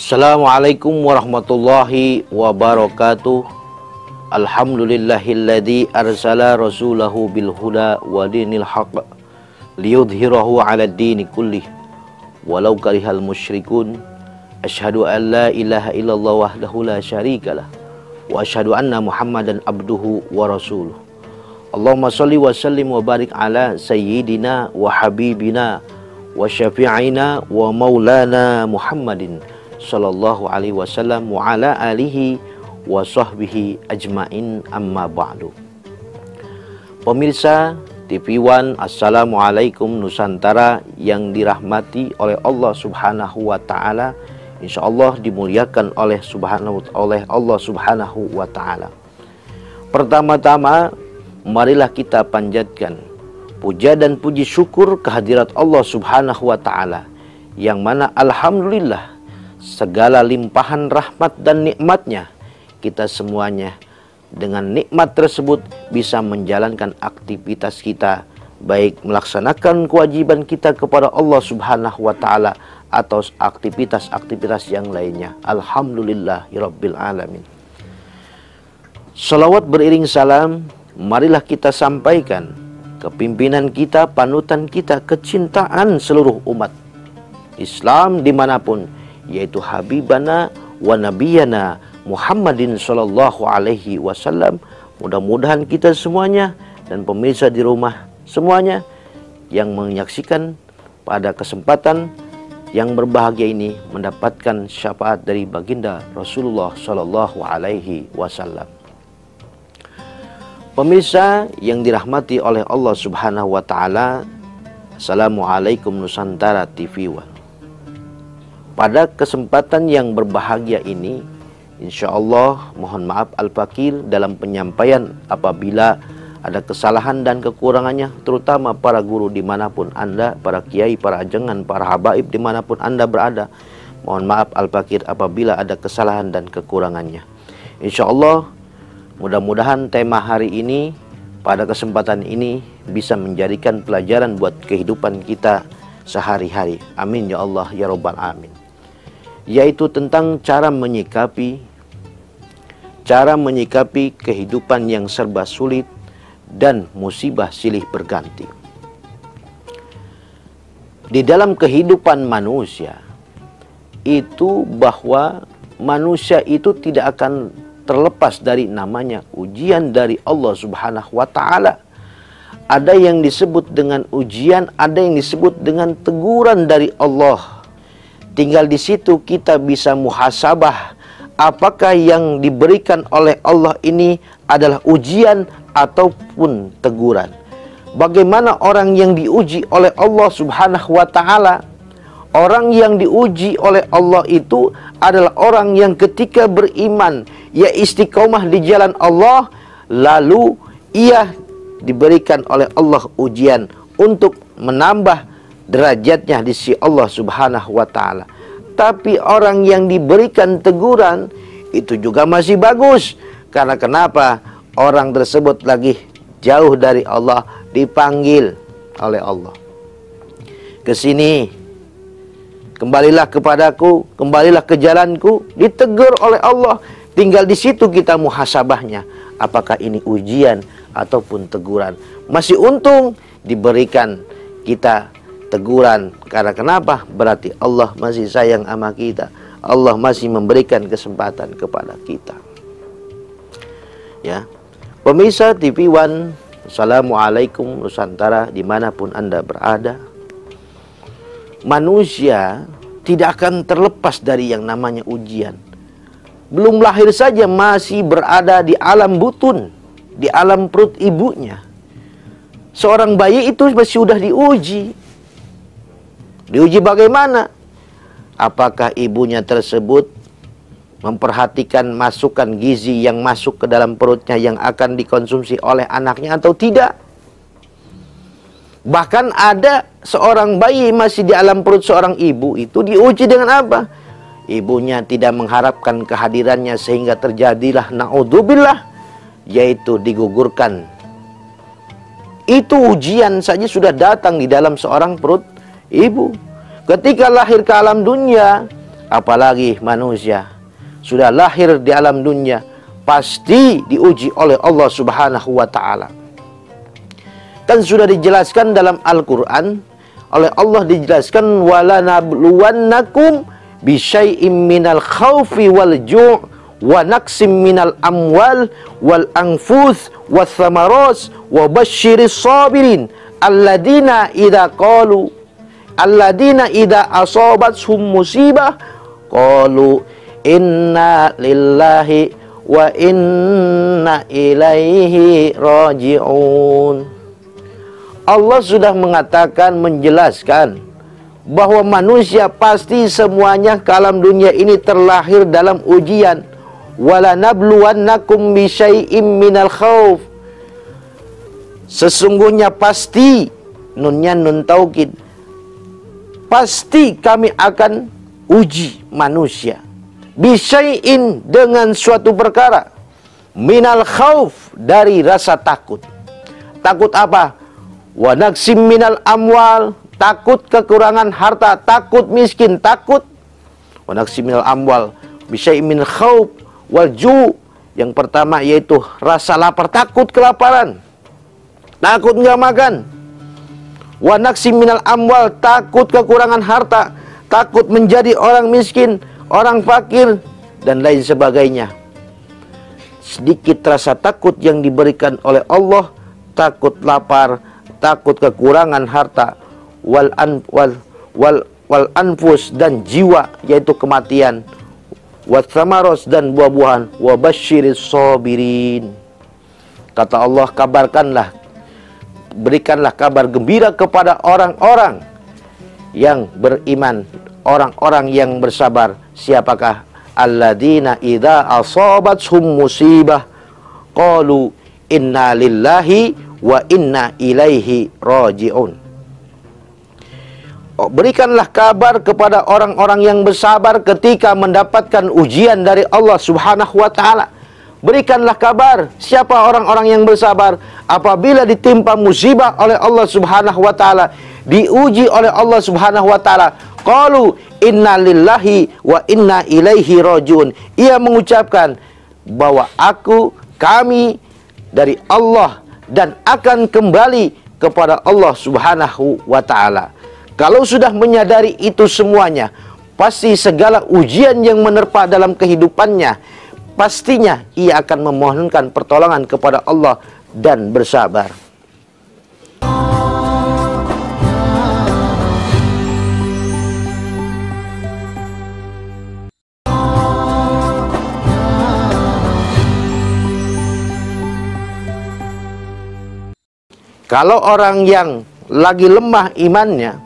Assalamualaikum warahmatullahi wabarakatuh. Alhamdulillahilladzi arsala rasulahu bil huda wa dinil haqq liyudhhirahu 'ala ad-dini kullih walau karihal musyrikun. Asyhadu an la ilaha illallah wahdahu la syarikalah wa asyhadu anna Muhammadan abduhu wa rasuluh. Allahumma shalli wa sallim wa barik ala sayyidina wa habibina wa syafi'ina wa maulana Muhammadin sallallahu alaihi wasallam wa ala alihi wa sahbihi ajmain, amma ba'du. Pemirsa TV One, Assalamualaikum Nusantara yang dirahmati oleh Allah Subhanahu wa taala. Insyaallah dimuliakan oleh Allah Subhanahu wa taala. Pertama-tama marilah kita panjatkan puja dan puji syukur kehadirat Allah Subhanahu wa taala, yang mana alhamdulillah segala limpahan rahmat dan nikmatnya, kita semuanya dengan nikmat tersebut bisa menjalankan aktivitas kita, baik melaksanakan kewajiban kita kepada Allah Subhanahu wa taala atau aktivitas-aktivitas yang lainnya. Alhamdulillahirabbil alamin. Salawat beriring salam marilah kita sampaikan ke pimpinan kita, panutan kita, kecintaan seluruh umat Islam dimanapun, yaitu Habibana wa Nabiyana Muhammadin sallallahu alaihi wasallam. Mudah-mudahan kita semuanya dan pemirsa di rumah semuanya yang menyaksikan pada kesempatan yang berbahagia ini mendapatkan syafaat dari baginda Rasulullah sallallahu alaihi wasallam. Pemirsa yang dirahmati oleh Allah Subhanahu wa taala, Assalamualaikum Nusantara TV One. Pada kesempatan yang berbahagia ini, insya Allah mohon maaf al-fakir dalam penyampaian apabila ada kesalahan dan kekurangannya, terutama para guru dimanapun Anda, para kiai, para ajengan, para habaib dimanapun Anda berada. Mohon maaf al-fakir apabila ada kesalahan dan kekurangannya. Insya Allah mudah-mudahan tema hari ini pada kesempatan ini bisa menjadikan pelajaran buat kehidupan kita sehari-hari. Amin ya Allah ya Rabbal Alamin. Yaitu tentang cara menyikapi kehidupan yang serba sulit dan musibah silih berganti. Di dalam kehidupan manusia itu, bahwa manusia itu tidak akan terlepas dari namanya ujian dari Allah Subhanahu wa taala. Ada yang disebut dengan ujian, ada yang disebut dengan teguran dari Allah. Tinggal di situ kita bisa muhasabah apakah yang diberikan oleh Allah ini adalah ujian ataupun teguran. Bagaimana orang yang diuji oleh Allah Subhanahu wa taala? Orang yang diuji oleh Allah itu adalah orang yang ketika beriman, ia istiqomah di jalan Allah, lalu ia diberikan oleh Allah ujian untuk menambah derajatnya di sisi Allah Subhanahu wa taala. Tapi orang yang diberikan teguran itu juga masih bagus. Karena kenapa? Orang tersebut lagi jauh dari Allah, dipanggil oleh Allah. Ke sini, kembalilah kepadaku, kembalilah ke jalanku, ditegur oleh Allah. Tinggal di situ kita muhasabahnya, apakah ini ujian ataupun teguran. Masih untung diberikan kita teguran. Karena kenapa? Berarti Allah masih sayang sama kita. Allah masih memberikan kesempatan kepada kita. Ya, pemirsa TV One, Assalamualaikum Nusantara dimanapun Anda berada. Manusia tidak akan terlepas dari yang namanya ujian. Belum lahir saja masih berada di alam butun, di alam perut ibunya. Seorang bayi itu masih sudah diuji. Diuji bagaimana? Apakah ibunya tersebut memperhatikan masukan gizi yang masuk ke dalam perutnya yang akan dikonsumsi oleh anaknya atau tidak? Bahkan ada seorang bayi masih di alam perut seorang ibu itu diuji dengan apa? Ibunya tidak mengharapkan kehadirannya sehingga terjadilah naudzubillah, yaitu digugurkan. Itu ujian saja sudah datang di dalam seorang perut ibu. Ketika lahir ke alam dunia, apalagi manusia sudah lahir di alam dunia, pasti diuji oleh Allah Subhanahu wa ta'ala. Kan sudah dijelaskan dalam Al-Quran, oleh Allah dijelaskan, walanabluwannakum bisyai'im minal khawfi wal ju' wa naqsim minal amwal wal anfus wath thamaras wa basyiris sabirin alladina idza asabathum musibah qalu inna lillahi wa inna ilaihi raji'un. Allah sudah mengatakan, menjelaskan bahwa manusia pasti semuanya ke alam dunia ini terlahir dalam ujian. Wala nabluwannakum bisyai'im minal khauf. Sesungguhnya pasti, nunnya nun taukid, pasti kami akan uji manusia. Bisyai'in, dengan suatu perkara. Minal khauf, dari rasa takut. Takut apa? Wa naqsim minal amwal, takut kekurangan harta, takut miskin, takut. Wa naqsim minal amwal bisyai'in minal khauf wal ju'. Yang pertama yaitu rasa lapar, takut kelaparan, takut nggak makan. Wa naqsim minal amwal, takut kekurangan harta, takut menjadi orang miskin, orang fakir, dan lain sebagainya. Sedikit rasa takut yang diberikan oleh Allah, takut lapar, takut kekurangan harta, wal anfus, dan jiwa yaitu kematian, wa thamaros, dan buah-buahan, wa basyiris sabirin. Kata Allah, kabarkanlah, berikanlah kabar gembira kepada orang-orang yang beriman, orang-orang yang bersabar. Siapakah? Alladzina idza asabathum musibah qalu inna lillahi wa inna ilaihi raji'un. Berikanlah kabar kepada orang-orang yang bersabar ketika mendapatkan ujian dari Allah Subhanahu wa ta'ala. Berikanlah kabar, siapa orang-orang yang bersabar apabila ditimpa musibah oleh Allah Subhanahu wa ta'ala, diuji oleh Allah Subhanahu wa ta'ala. Qalu inna lillahi wa inna ilaihi raji'un. Ia mengucapkan bahwa kami dari Allah dan akan kembali kepada Allah Subhanahu wa ta'ala. Kalau sudah menyadari itu semuanya, pasti segala ujian yang menerpa dalam kehidupannya, pastinya ia akan memohonkan pertolongan kepada Allah dan bersabar. Kalau orang yang lagi lemah imannya,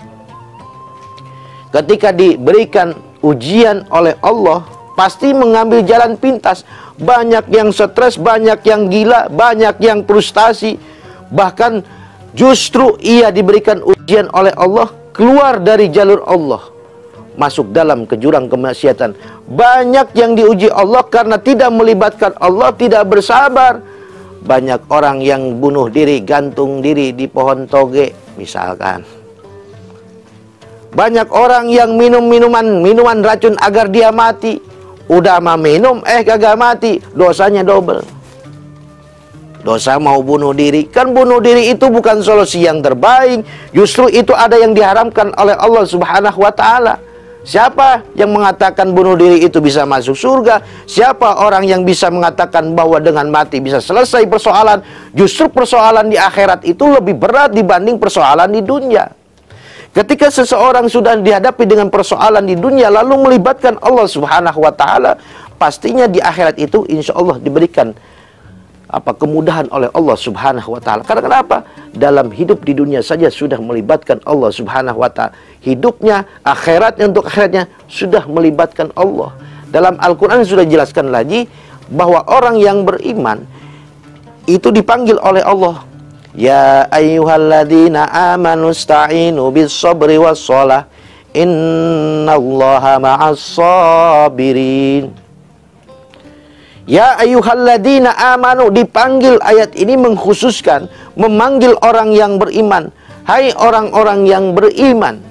ketika diberikan ujian oleh Allah, pasti mengambil jalan pintas. Banyak yang stres, banyak yang gila, banyak yang frustasi. Bahkan justru ia diberikan ujian oleh Allah, keluar dari jalur Allah, masuk dalam ke jurang kemaksiatan. Banyak yang diuji Allah karena tidak melibatkan Allah, tidak bersabar. Banyak orang yang bunuh diri, gantung diri di pohon toge misalkan. Banyak orang yang minum minuman racun agar dia mati. Udah mah minum, kagak mati, dosanya double. Dosa mau bunuh diri. Kan bunuh diri itu bukan solusi yang terbaik. Justru itu ada yang diharamkan oleh Allah Subhanahu wa ta'ala. Siapa yang mengatakan bunuh diri itu bisa masuk surga? Siapa orang yang bisa mengatakan bahwa dengan mati bisa selesai persoalan? Justru persoalan di akhirat itu lebih berat dibanding persoalan di dunia. Ketika seseorang sudah dihadapi dengan persoalan di dunia lalu melibatkan Allah Subhanahu wa ta'ala, pastinya di akhirat itu insya Allah diberikan kemudahan oleh Allah Subhanahu wa ta'ala. Karena kenapa? Dalam hidup di dunia saja sudah melibatkan Allah Subhanahu wa ta'ala. Hidupnya, akhiratnya, untuk akhiratnya sudah melibatkan Allah. Dalam Al-Quran sudah dijelaskan lagi bahwa orang yang beriman itu dipanggil oleh Allah. Ya ayyuhalladzina amanu sta'inu bis sabri was shalah innallaha ma'as sabirin. Ya ayyuhalladzina amanu, dipanggil ayat ini mengkhususkan, memanggil orang yang beriman. Hai orang-orang yang beriman,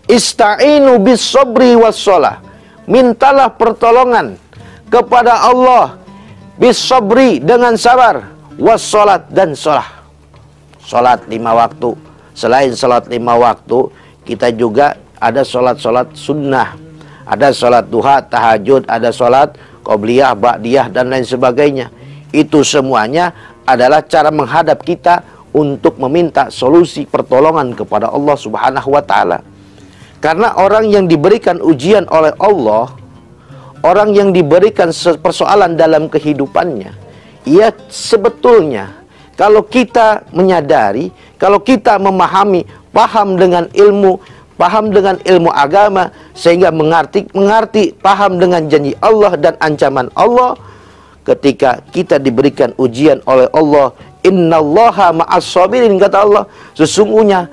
Ista'inu bis sabri was shalah. Mintalah pertolongan kepada Allah bis sabri, dengan sabar, was shalat, dan shalah. Salat 5 waktu. Selain salat 5 waktu, kita juga ada salat-salat sunnah. Ada salat duha, tahajud, ada salat qobliyah, ba'diyah, dan lain sebagainya. Itu semuanya adalah cara menghadap kita untuk meminta solusi pertolongan kepada Allah Subhanahu wa ta'ala. Karena orang yang diberikan ujian oleh Allah, orang yang diberikan persoalan dalam kehidupannya, ia sebetulnya, kalau kita menyadari, kalau kita memahami, paham dengan ilmu agama, sehingga mengerti, paham dengan janji Allah dan ancaman Allah, ketika kita diberikan ujian oleh Allah, innallaha ma'as sabirin, kata Allah, sesungguhnya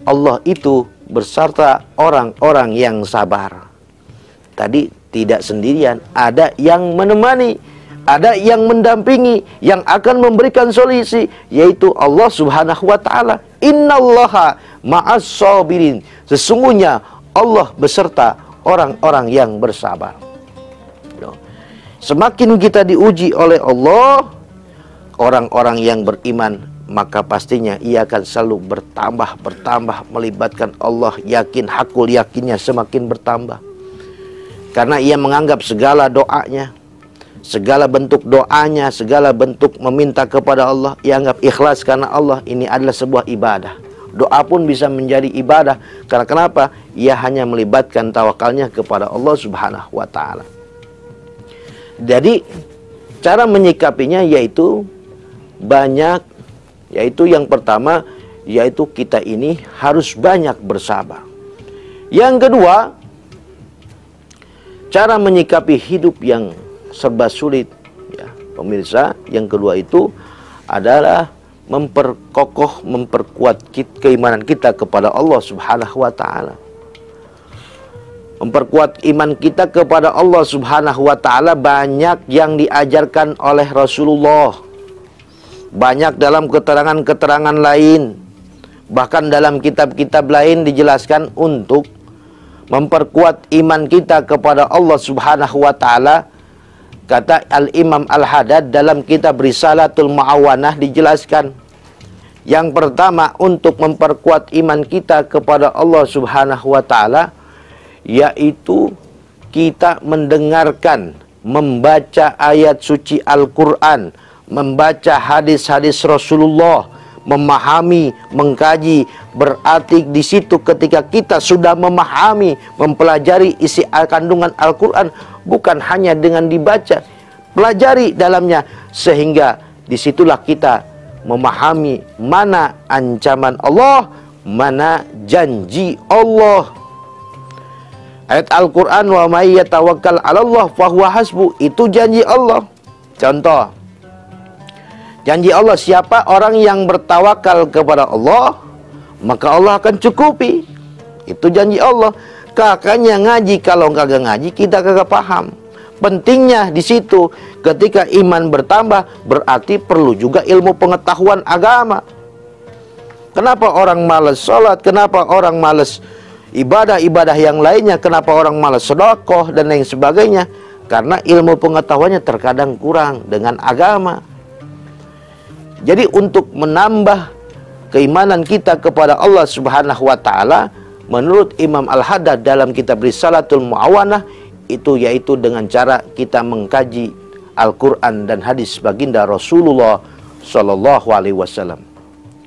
Allah itu berserta orang-orang yang sabar. Tadi tidak sendirian, ada yang menemani, ada yang mendampingi, yang akan memberikan solusi, yaitu Allah Subhanahu wa ta'ala. Innallaha ma'as sabirin, sesungguhnya Allah beserta orang-orang yang bersabar. Semakin kita diuji oleh Allah, orang-orang yang beriman, maka pastinya ia akan selalu bertambah, melibatkan Allah, yakin, hakul yakinnya semakin bertambah. Karena ia menganggap segala doanya, segala bentuk doanya, segala bentuk meminta kepada Allah, ia anggap ikhlas karena Allah, ini adalah sebuah ibadah. Doa pun bisa menjadi ibadah. Karena kenapa? Ia hanya melibatkan tawakalnya kepada Allah Subhanahu wa ta'ala. Jadi cara menyikapinya yaitu banyak, yaitu yang pertama, yaitu kita ini harus banyak bersabar. Yang kedua, cara menyikapi hidup yang serba sulit, ya, pemirsa, yang kedua itu adalah memperkuat keimanan kita kepada Allah Subhanahu wa ta'ala. Memperkuat iman kita kepada Allah Subhanahu wa ta'ala banyak yang diajarkan oleh Rasulullah. Banyak dalam keterangan-keterangan lain. Bahkan dalam kitab-kitab lain dijelaskan untuk memperkuat iman kita kepada Allah Subhanahu wa ta'ala. Kata Al-Imam Al-Haddad dalam kitab Risalatul Mu'awanah dijelaskan, yang pertama untuk memperkuat iman kita kepada Allah Subhanahu wa ta'ala, yaitu kita mendengarkan, membaca ayat suci Al-Quran, membaca hadis-hadis Rasulullah, memahami, mengkaji. Berarti di situ ketika kita sudah memahami, mempelajari isi kandungan Al-Quran, bukan hanya dengan dibaca, pelajari dalamnya, sehingga disitulah kita memahami mana ancaman Allah, mana janji Allah. Ayat Al-Quran, wa may yatawakkal 'alallah fahuwa hasbuh, itu janji Allah. Contoh, janji Allah, siapa orang yang bertawakal kepada Allah, maka Allah akan cukupi. Itu janji Allah. Kakaknya ngaji, kalau kagak ngaji kita kagak paham. Pentingnya di situ, ketika iman bertambah, berarti perlu juga ilmu pengetahuan agama. Kenapa orang malas sholat? Kenapa orang malas ibadah-ibadah yang lainnya? Kenapa orang malas sedekah dan lain sebagainya? Karena ilmu pengetahuannya terkadang kurang dengan agama. Jadi untuk menambah keimanan kita kepada Allah Subhanahu wa ta'ala, menurut Imam Al-Haddad dalam kitab Risalatul Mu'awanah, itu yaitu dengan cara kita mengkaji Al-Quran dan hadis baginda Rasulullah Sallallahu Alaihi Wasallam.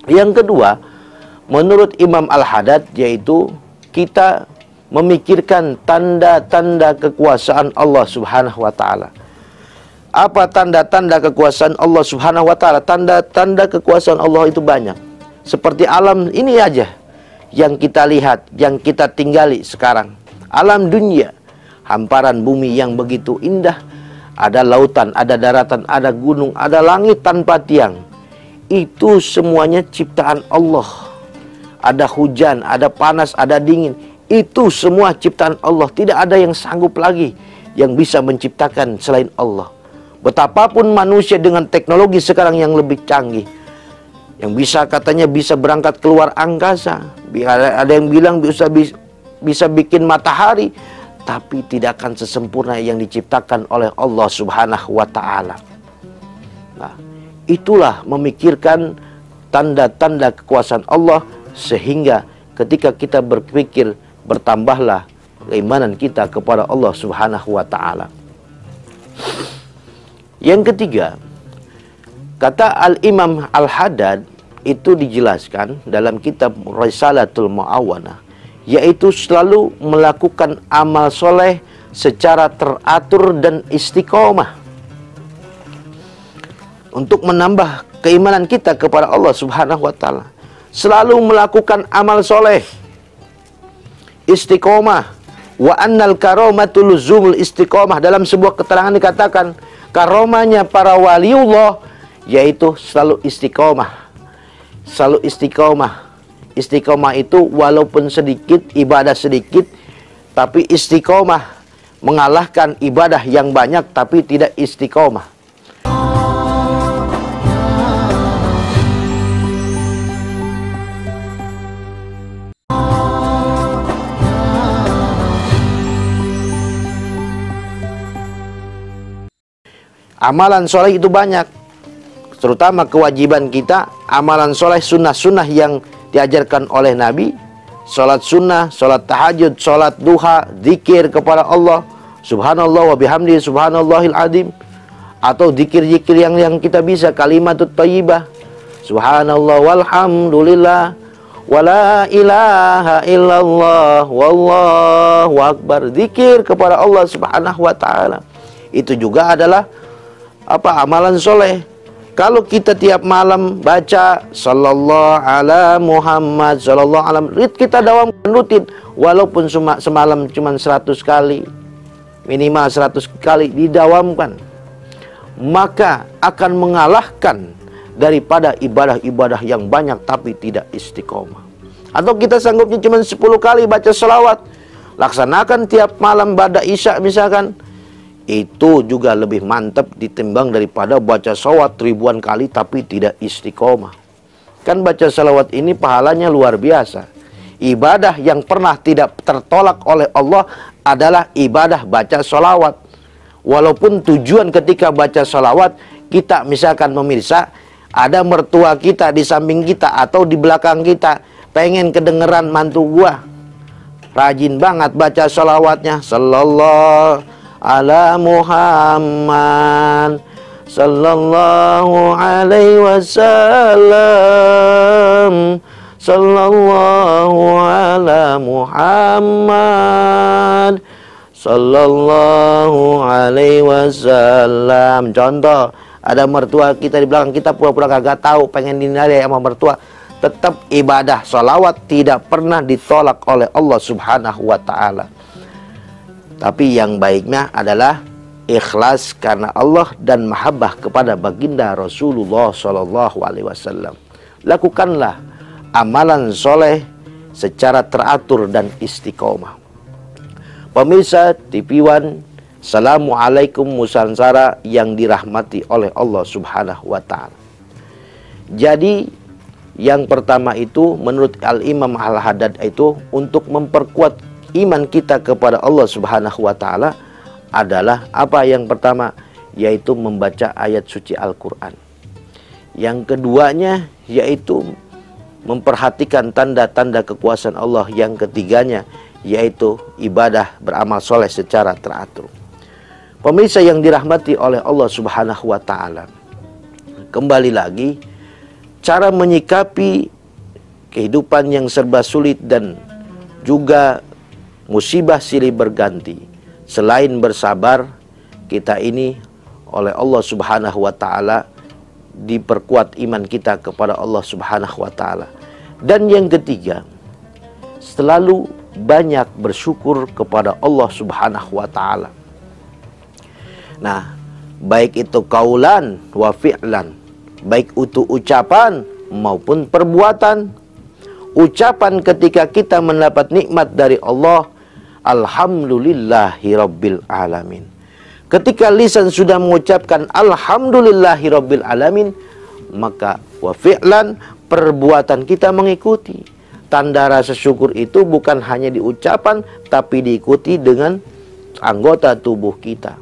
Yang kedua, menurut Imam Al-Haddad, yaitu kita memikirkan tanda-tanda kekuasaan Allah Subhanahu wa ta'ala. Apa tanda-tanda kekuasaan Allah Subhanahu wa ta'ala? Tanda-tanda kekuasaan Allah itu banyak. Seperti alam ini aja yang kita lihat, yang kita tinggali sekarang. Alam dunia, hamparan bumi yang begitu indah. Ada lautan, ada daratan, ada gunung, ada langit tanpa tiang. Itu semuanya ciptaan Allah. Ada hujan, ada panas, ada dingin. Itu semua ciptaan Allah. Tidak ada yang sanggup lagi yang bisa menciptakan selain Allah. Betapapun manusia dengan teknologi sekarang yang lebih canggih, yang bisa katanya bisa berangkat keluar angkasa. Ada yang bilang bisa bisa bikin matahari, tapi tidak akan sesempurna yang diciptakan oleh Allah Subhanahu wa ta'ala. Nah, itulah memikirkan tanda-tanda kekuasaan Allah, sehingga ketika kita berpikir, bertambahlah keimanan kita kepada Allah Subhanahu wa ta'ala. Yang ketiga, kata Al-Imam Al-Haddad, itu dijelaskan dalam kitab Risalatul Mu'awanah, yaitu selalu melakukan amal soleh secara teratur dan istiqomah untuk menambah keimanan kita kepada Allah Subhanahu wa ta'ala. Selalu melakukan amal soleh, istiqomah. Wa annal karomatul luzumul istiqomah. Dalam sebuah keterangan dikatakan, karomanya para waliullah yaitu selalu istiqomah. Selalu istiqomah. Istiqomah itu walaupun sedikit, ibadah sedikit, tapi istiqomah mengalahkan ibadah yang banyak tapi tidak istiqomah. Amalan soleh itu banyak, terutama kewajiban kita, amalan soleh sunnah-sunnah yang diajarkan oleh Nabi, sholat sunnah, sholat tahajud, sholat duha, zikir kepada Allah, subhanallah wa bihamdi subhanallahil azim, atau zikir-zikir yang kita bisa, kalimatut thayyibah, subhanallah walhamdulillah, wala ilaha illallah, wallahu akbar, zikir kepada Allah Subhanahu wa ta'ala. Itu juga adalah amalan soleh. Kalau kita tiap malam baca sallallahu ala Muhammad sallallahu alaihi wasallam, kita dawamkan rutin, walaupun semalam cuma 100 kali, minimal 100 kali didawamkan, maka akan mengalahkan daripada ibadah-ibadah yang banyak tapi tidak istiqomah. Atau kita sanggupnya cuma 10 kali baca selawat, laksanakan tiap malam ba'da isya misalkan, itu juga lebih mantap ditimbang daripada baca salawat ribuan kali tapi tidak istiqomah. Kan baca salawat ini pahalanya luar biasa. Ibadah yang pernah tidak tertolak oleh Allah adalah ibadah baca salawat. Walaupun tujuan ketika baca salawat, kita misalkan memirsa, ada mertua kita di samping kita atau di belakang kita, pengen kedengeran mantu gua, rajin banget baca salawatnya, sallallahu ala Muhammad sallallahu alaihi wasallam, sallallahu ala Muhammad sallallahu alaihi wasallam. Contoh, ada mertua kita di belakang kita, pura-pura kagak tahu, pengen dinilai sama mertua, tetap ibadah salawat tidak pernah ditolak oleh Allah Subhanahu wa ta'ala. Tapi yang baiknya adalah ikhlas karena Allah dan mahabbah kepada baginda Rasulullah Shallallahu Alaihi Wasallam. Lakukanlah amalan soleh secara teratur dan istiqomah. Pemirsa TV One, Assalamualaikum Nusantara yang dirahmati oleh Allah Subhanahu wa ta'ala. Jadi yang pertama itu menurut Al-Imam Al-Haddad itu untuk memperkuat iman kita kepada Allah Subhanahu wa ta'ala adalah apa? Yang pertama yaitu membaca ayat suci Al-Quran. Yang keduanya yaitu memperhatikan tanda-tanda kekuasaan Allah. Yang ketiganya yaitu ibadah beramal soleh secara teratur. Pemirsa yang dirahmati oleh Allah Subhanahu wa ta'ala, kembali lagi, cara menyikapi kehidupan yang serba sulit dan juga musibah silih berganti, selain bersabar, kita ini oleh Allah Subhanahu wa ta'ala diperkuat iman kita kepada Allah Subhanahu wa ta'ala. Dan yang ketiga, selalu banyak bersyukur kepada Allah Subhanahu wa ta'ala. Nah, baik itu kaulan wa fi'lan, baik itu ucapan maupun perbuatan. Ucapan ketika kita mendapat nikmat dari Allah, alhamdulillahi rabbil alamin. Ketika lisan sudah mengucapkan alhamdulillahi rabbil alamin, maka wa fi'lan, perbuatan kita mengikuti. tanda rasa syukur itu bukan hanya di ucapan, tapi diikuti dengan anggota tubuh kita.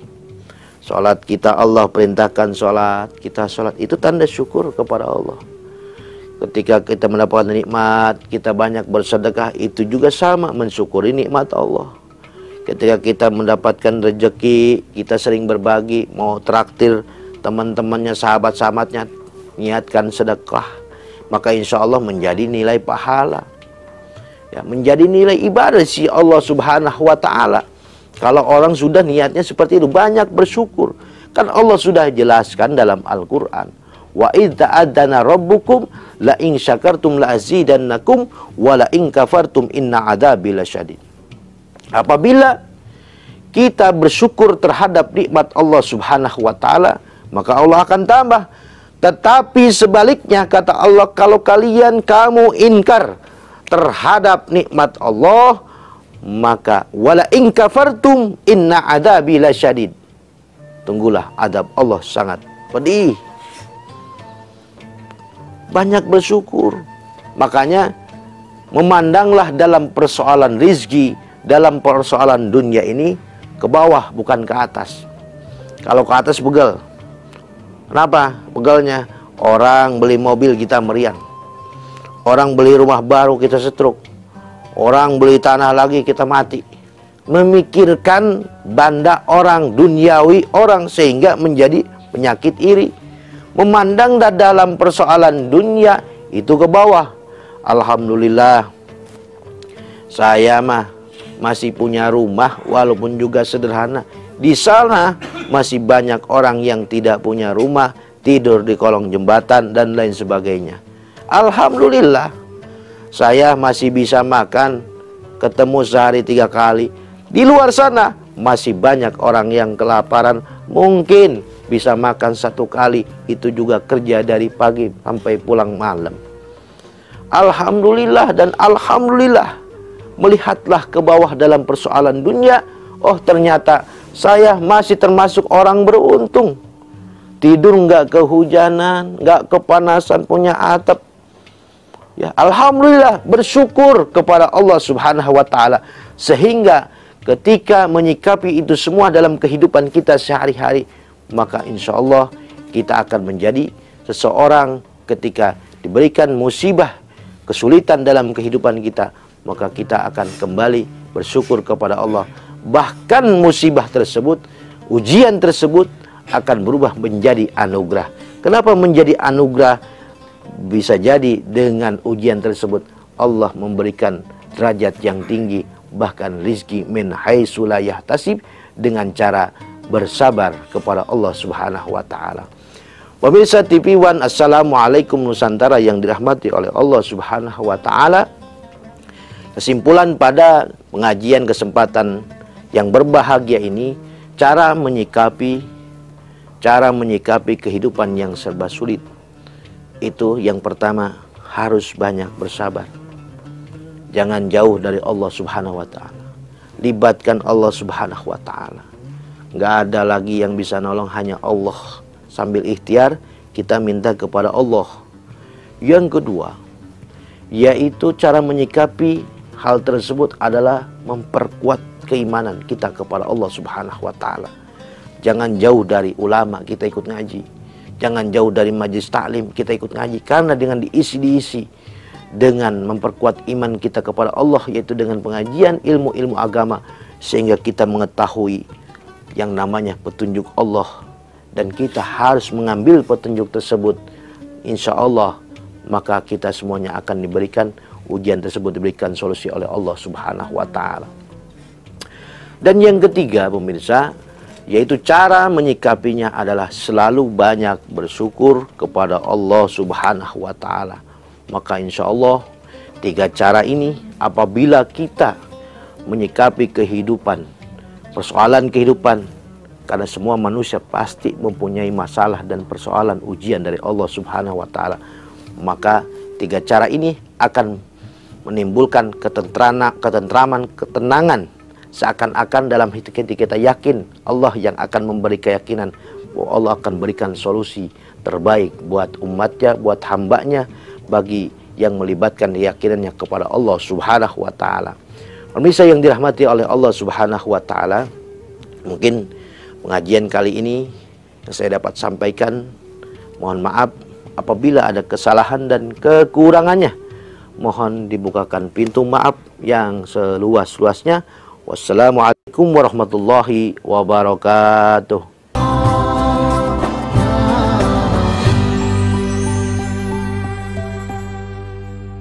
Salat kita, Allah perintahkan salat, kita salat, itu tanda syukur kepada Allah. Ketika kita mendapatkan nikmat, kita banyak bersedekah, itu juga sama mensyukuri nikmat Allah. Ketika kita mendapatkan rezeki, kita sering berbagi, mau traktir teman-temannya, sahabat-sahabatnya, niatkan sedekah, maka insya Allah menjadi nilai pahala, ya, menjadi nilai ibadah si Allah Subhanahu wa Ta'ala. Kalau orang sudah niatnya seperti itu, banyak bersyukur. Kan Allah sudah jelaskan dalam Al-Quran, wa idz ta'adzana rabbukum la in syakartum la azidannakum wa la in kafartum inna adzabi lasyadid. Apabila kita bersyukur terhadap nikmat Allah Subhanahu wa Ta'ala, maka Allah akan tambah. Tetapi sebaliknya, kata Allah, kalau kamu ingkar terhadap nikmat Allah, maka wala in kafartum inna adzabi lasyadid. Tunggulah, adab Allah sangat pedih. Banyak bersyukur. Makanya memandanglah dalam persoalan rizki, dalam persoalan dunia ini ke bawah, bukan ke atas. Kalau ke atas pegel. Kenapa pegelnya? Orang beli mobil kita meriang, orang beli rumah baru kita setruk, orang beli tanah lagi kita mati. Memikirkan banda orang, duniawi orang, sehingga menjadi penyakit iri. Memandang dalam persoalan dunia itu ke bawah. Alhamdulillah, saya masih punya rumah walaupun juga sederhana. Di sana masih banyak orang yang tidak punya rumah, tidur di kolong jembatan dan lain sebagainya. Alhamdulillah, saya masih bisa makan, ketemu sehari 3 kali. Di luar sana masih banyak orang yang kelaparan, mungkin bisa makan 1 kali, itu juga kerja dari pagi sampai pulang malam. Alhamdulillah dan alhamdulillah. Melihatlah ke bawah dalam persoalan dunia. Oh, ternyata saya masih termasuk orang beruntung. Tidur nggak kehujanan, nggak kepanasan, punya atap. Ya, alhamdulillah, bersyukur kepada Allah Subhanahu wa Ta'ala. Sehingga ketika menyikapi itu semua dalam kehidupan kita sehari-hari, maka insya Allah kita akan menjadi seseorang ketika diberikan musibah, kesulitan dalam kehidupan kita, maka kita akan kembali bersyukur kepada Allah. Bahkan musibah tersebut, ujian tersebut akan berubah menjadi anugerah. Kenapa menjadi anugerah? Bisa jadi dengan ujian tersebut Allah memberikan derajat yang tinggi, bahkan rizki min haitsu la yahtasib, dengan cara bersabar kepada Allah Subhanahu wa Ta'ala. Pemirsa TV One, Assalamualaikum Nusantara yang dirahmati oleh Allah Subhanahu wa Ta'ala. Kesimpulan pada pengajian kesempatan yang berbahagia ini, cara menyikapi kehidupan yang serba sulit. Itu yang pertama, harus banyak bersabar. Jangan jauh dari Allah Subhanahu wa Ta'ala. Libatkan Allah Subhanahu wa Ta'ala. Nggak ada lagi yang bisa nolong, hanya Allah. Sambil ikhtiar kita minta kepada Allah. Yang kedua, yaitu cara menyikapi hal tersebut adalah memperkuat keimanan kita kepada Allah Subhanahu wa Ta'ala. Jangan jauh dari ulama, kita ikut ngaji. Jangan jauh dari majlis taklim, kita ikut ngaji. Karena dengan diisi dengan memperkuat iman kita kepada Allah, yaitu dengan pengajian ilmu-ilmu agama, sehingga kita mengetahui yang namanya petunjuk Allah, dan kita harus mengambil petunjuk tersebut. Insya Allah, maka kita semuanya akan diberikan ujian tersebut, diberikan solusi oleh Allah Subhanahu wa Ta'ala. Dan yang ketiga, pemirsa, yaitu cara menyikapinya adalah selalu banyak bersyukur kepada Allah Subhanahu wa Ta'ala. Maka insya Allah 3 cara ini, apabila kita menyikapi kehidupan, persoalan kehidupan, karena semua manusia pasti mempunyai masalah dan persoalan ujian dari Allah Subhanahu wa Ta'ala, maka 3 cara ini akan menimbulkan ketentraman, ketenangan. Seakan-akan dalam hati kita yakin Allah yang akan memberi keyakinan bahwa Allah akan berikan solusi terbaik buat umatnya, buat hambanya, bagi yang melibatkan keyakinannya kepada Allah Subhanahu wa taala. Pemirsa yang dirahmati oleh Allah Subhanahu wa taala, mungkin pengajian kali ini yang saya dapat sampaikan, mohon maaf apabila ada kesalahan dan kekurangannya. Mohon dibukakan pintu maaf yang seluas-luasnya. Wassalamualaikum warahmatullahi wabarakatuh.